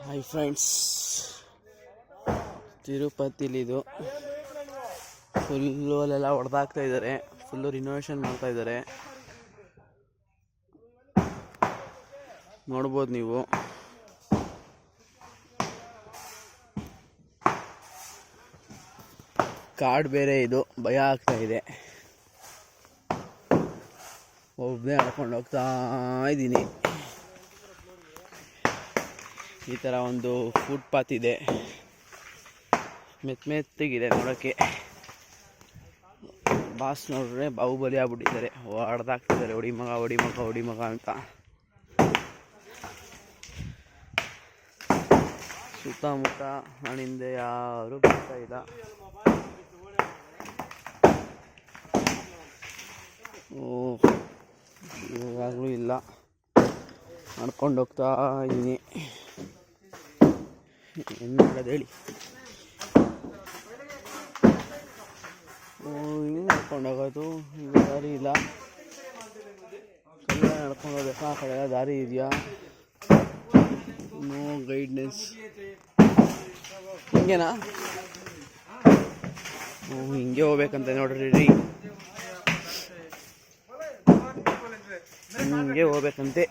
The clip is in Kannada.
ಹಾಯ್ ಫ್ರೆಂಡ್ಸ್, ತಿರುಪತಿಲಿದು ಫುಲ್ಲು ಅಲ್ಲೆಲ್ಲ ಹೊಡೆದಾಕ್ತಾ ಇದ್ದಾರೆ. ಫುಲ್ಲು ರಿನೋವೇಷನ್ ಮಾಡ್ತಾ ಇದ್ದಾರೆ. ನೋಡ್ಬೋದು ನೀವು. ಕಾಡು ಬೇರೆ, ಇದು ಭಯ ಆಗ್ತಾ ಇದೆ. ಒಬ್ಬನೇ ನಡ್ಕೊಂಡು ಹೋಗ್ತಾ ಇದ್ದೀನಿ. ಈ ಥರ ಒಂದು ಫುಟ್ಪಾತ್ ಇದೆ, ಮೆತ್ತಗಿದೆ ನೋಡೋಕ್ಕೆ. ಬಾಸ್ ನೋಡ್ರೆ ಬಾಹುಬಲಿ ಆಗ್ಬಿಟ್ಟಿದ್ದಾರೆ, ಹೊಡೆದಾಕ್ತಿದ್ದಾರೆ ಹೊಡಿ ಮಗ ಅಂತ. ಸುತ್ತಮುತ್ತ ನನ್ನಿಂದ ಯಾರು ಬರ್ತಾ ಇಲ್ಲ. ಇವಾಗಲೂ ಇಲ್ಲ, ನಡ್ಕೊಂಡು ಹೋಗ್ತಾ ಇದ್ದೀನಿ. ಏನು ಮಾಡೋದು ಹೇಳಿ. ಹಿಂಗೆ ನಡ್ಕೊಂಡು ಹೋಗೋದು, ಈಗ ದಾರಿ ಇಲ್ಲ. ಕಲ್ಲ ನಡ್ಕೊಂಡು ಹೋಗ್ಬೇಕಾ? ಆ ಕಡೆ ದಾರಿ ಇದೆಯಾ? No guidance. ಹಿಂಗೇನಾ? ಹಿಂಗೆ ಹೋಗ್ಬೇಕಂತ ನೋಡ್ರಿ. ಹಿಂಗೆ ಹೋಗ್ಬೇಕಂತೆ.